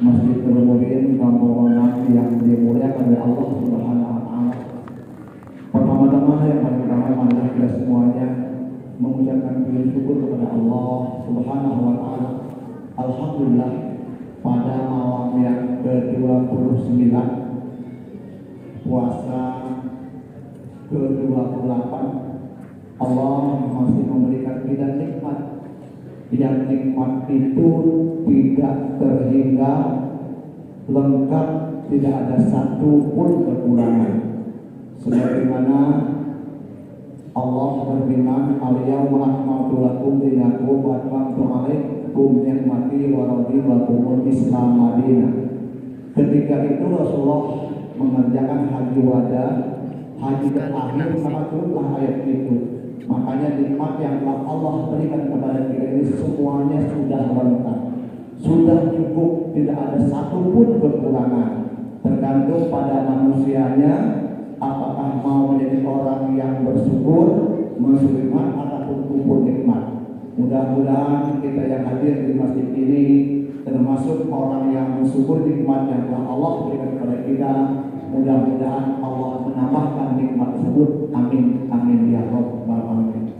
Masjid Nurul Kampung yang dimuliakan oleh Allah Subhanahu wa taala. Pertama-tama yang paling utama adalah kita semuanya mengucapkan puji syukur kepada Allah Subhanahu wa taala. Alhamdulillah, pada malam yang ke-29 puasa ke-28 Allah masih memberikan kita nikmat, yang nikmat itu tidak terhingga, lengkap, tidak ada satu pun kekurangan. Sebagaimana Allah berfirman, "Al-yawma akmaltu lakum dinakum wa atmamtu 'alaikum ni'mati wa raditu lakumul Islam madinah." Ketika itu Rasulullah mengerjakan haji wada, haji terakhir, maka turunlah ayat itu. Makanya nikmat yang telah Allah berikan kepada kita ini semuanya sudah lengkap, sudah cukup, tidak ada satupun kekurangan. Tergantung pada manusianya, apakah mau menjadi orang yang bersyukur, menerima ataupun kufur nikmat. Mudah-mudahan kita yang hadir di masjid ini termasuk orang yang bersyukur nikmat yang telah Allah berikan kepada kita. Mudah-mudahan Allah menambahkan nikmat tersebut. Amin, amin ya rabbal alamin.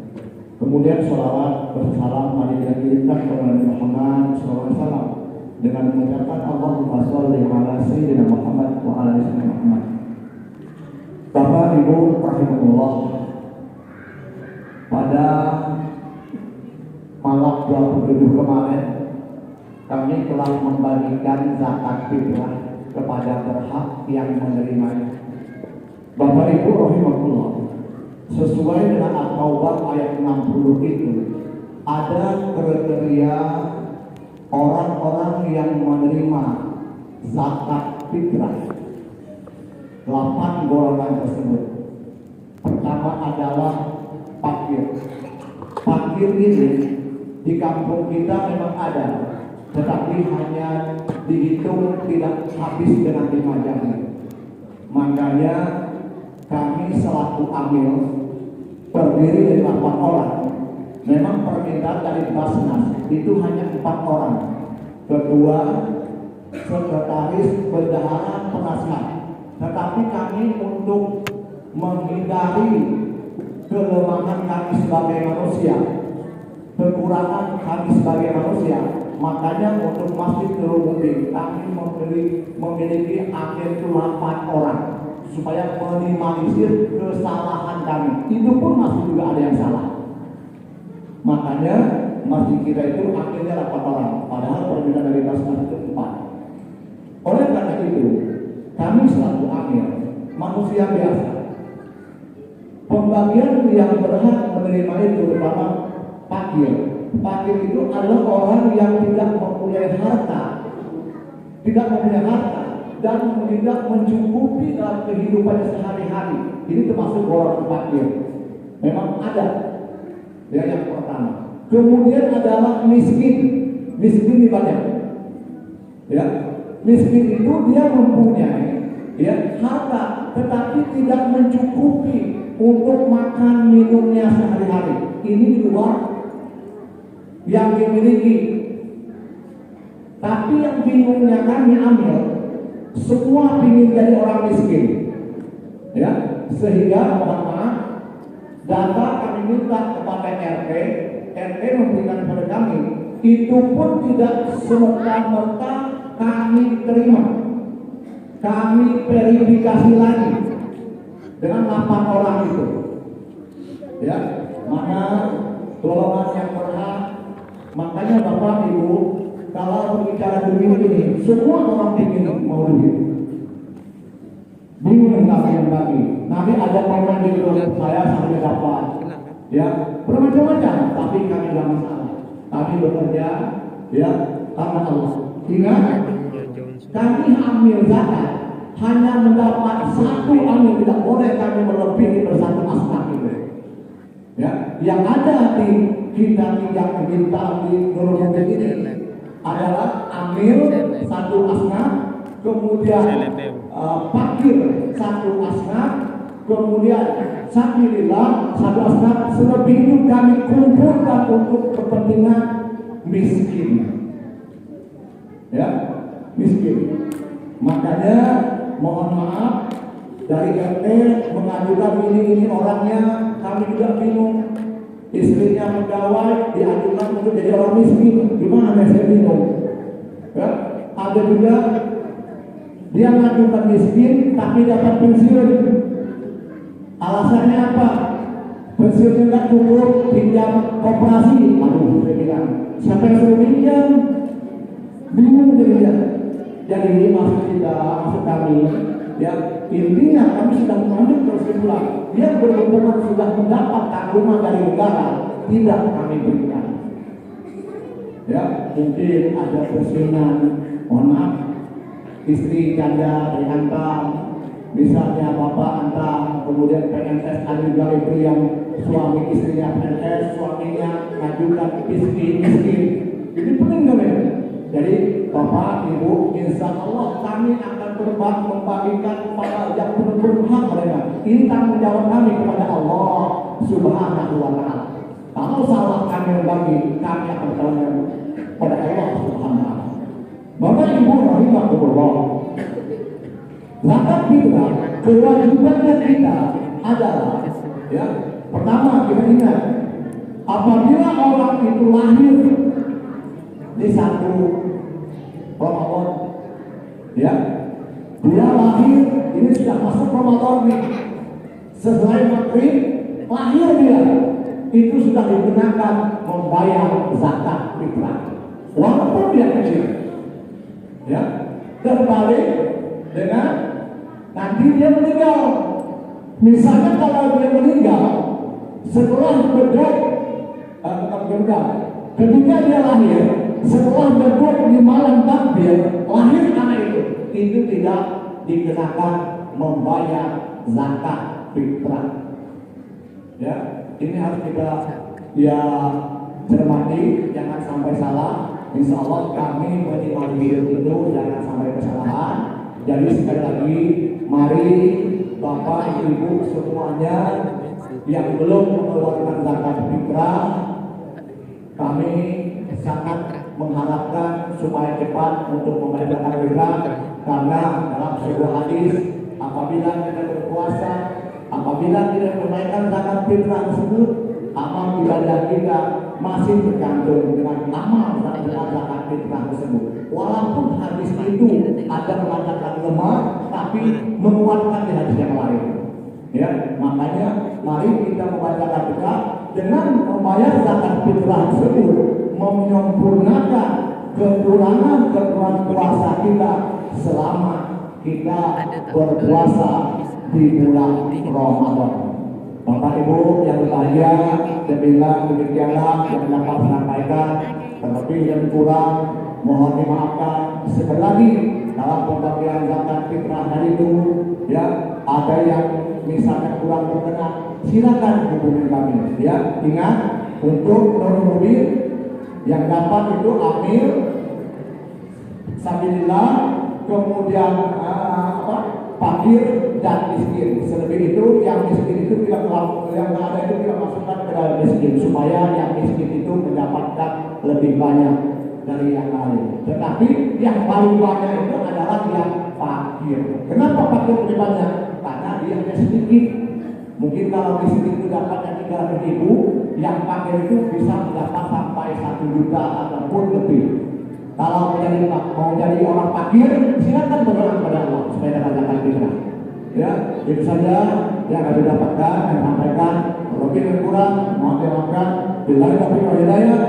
Kemudian sholawat bersalam mari kita kirimkan kepada Nabi Muhammad SAW dengan mengucapkan Allahumma sholli ala sayyidina Muhammad wa ala ali sayyidina Muhammad. Bapak Ibu rahimahullah, pada malam 27 kemarin kami telah membagikan zakat fitrah kepada berhak yang menerimanya. Bapak Ibu rahimahullah, sesuai dengan At-Taubah ayat 60 itu ada kriteria orang-orang yang menerima zakat fitrah. 8 golongan tersebut. Pertama adalah fakir. Fakir ini di kampung kita memang ada, tetapi hanya dihitung tidak habis dengan 5 jari. Makanya kami selaku amil terdiri dari 8 orang. Memang permintaan dari Basnas itu hanya 4 orang. Ketua, sekretaris, bendahara, penasihat. Tetapi kami untuk menghindari kelemahan kami sebagai manusia, kekurangan kami sebagai manusia, makanya untuk Masjid Nurul Mubin kami memiliki agen 8 orang supaya minimalisir kesalahan kami. Itu pun masih juga ada yang salah. Makanya masjid kita itu akhirnya 8 orang, padahal permintaan dari Basnas itu 4. Oleh karena itu, kami selaku amil manusia biasa, pembagian yang berhak menerima itu terutama fakir. Fakir itu adalah orang yang tidak mempunyai harta, dan tidak mencukupi dalam kehidupannya sehari-hari. Ini termasuk golongan fakir. Memang ada. Ya, yang pertama. Kemudian adalah miskin. Miskin ini banyak. Ya, miskin itu dia mempunyai harta, tetapi tidak mencukupi untuk makan minumnya sehari-hari. Ini di luar yang dimiliki. Tapi yang bingungnya kami ambil, semua ingin jadi orang miskin. Ya, sehingga mohon maaf, data kami minta kepada RT memberikan kepada kami, itu pun tidak serta-merta kami terima. Kami verifikasi lagi dengan 8 orang itu. Ya, mana golongan yang berhak. Makanya Bapak Ibu, kalau berbicara duit ini, semua orang ingin mau duit. Bingung nggak yang bagi. Nanti ada komen di grup saya sampai dapat. Ya, bermacam-macam. Tapi kami tidak masalah. Kami bekerja, ya, karena Allah. Ingat, kami ambil zakat hanya mendapat 1 amil, tidak boleh kami melebihi bersatu asnaf itu. Ya, yang ada di kita di Nurul Mubin ini adalah amil 1 asnaf, kemudian fakir 1 asnaf, kemudian sabilillah 1 asnaf. Selebih itu kami kumpulkan untuk kepentingan miskin. Ya, miskin. Makanya mohon maaf, dari RT mengajukan ini orangnya, kami juga bingung. Istrinya pegawai diajukan untuk jadi orang miskin, gimana saya bingung. Ya, ada juga dia mengajukan miskin tapi dapat pensiun. Alasannya apa? Pensiunnya nggak cukup, pinjam koperasi. Aduh, saya bilang, siapa yang suruh pinjam? Bingung jadinya. Jadi maksud kami, ya intinya kami sudah mengambil kesimpulan. Dia benar-benar sudah mendapat tanggungan dari negara, tidak kami berikan. Ya, mungkin ada pensiunan, mohon maaf, istri janda dihantar, misalnya bapak antar, kemudian PNS ada juga itu yang suami istrinya PNS, suaminya ngajukan miskin. Ini penting kami. Jadi bapak ibu, insya Allah kami akan berbagi membagikan kepada yang benar-benar hak mereka. Ini tanggung jawab kami kepada Allah Subhanahu wa Ta'ala. Kalau salah kami berbagi, kami akan bertanggung pada Allah Subhanahu wa Ta'ala. Bapak ibu rahimahullah, zakat kita, kewajibannya kita adalah, ya, pertama kita ingat, apabila orang itu lahir di satu Ramadan, ya, dia lahir, ini sudah masuk Ramadan nih, sesuai maghrib lahir dia, itu sudah digunakan membayar zakat fitrah, walaupun dia kecil. Ya, terbalik dengan nanti dia meninggal. Misalnya kalau dia meninggal setelah beduk, ketika dia lahir, setelah beduk di malam takbir, lahir anak itu tidak dikenakan membayar zakat fitrah. Ya, ini harus kita cermati, jangan sampai salah. Insya Allah kami menimani itu jangan sampai kesalahan. Jadi sekali lagi, mari Bapak Ibu semuanya yang belum mengeluarkan zakat fitrah, kami sangat mengharapkan supaya cepat untuk membayar zakat fitrah, karena dalam sebuah hadis, apabila kita berpuasa, apabila kita menunaikan zakat fitrah tersebut, amal ibadah kita masih tergantung dengan amal dan zakat fitrah tersebut. Walaupun hadis itu ada mengatakan lemah, tapi menguatkan di hadis yang lain. Ya, makanya mari kita membaca zakat fitrah dengan membayar zakat fitrah tersebut, menyempurnakan kekurangan puasa kita selama kita berpuasa di bulan Ramadan. Bapak Ibu yang berbahagia, saya bilang demikianlah yang dapat saya sampaikan. Terlebih yang kurang mohon dimaafkan. Sekali lagi dalam pembagian zakat fitrah hari itu, ya, ada yang misalnya kurang berkenan, silakan hubungi kami. Ya, ingat untuk mobil yang dapat itu amil sabilillah, kemudian fakir dan miskin. Selebih itu yang miskin itu tidak yang ada itu tidak masukkan ke dalam miskin, supaya yang miskin itu mendapatkan lebih banyak dari yang lain. Tetapi yang paling banyak itu adalah yang fakir. Kenapa fakir lebih banyak? Karena dia hanya sedikit. Mungkin kalau miskin itu dapatnya 300.000, yang fakir itu bisa mendapat sampai 1 juta ataupun lebih. Kalau mau jadi orang fakir, silakan berdoa kepada Allah supaya dapat zakat fitrah. Ya, itu saja yang kami dapatkan dan sampaikan. Lebih dan kurang, mohon dimaafkan. Billahi taufiq wal hidayah.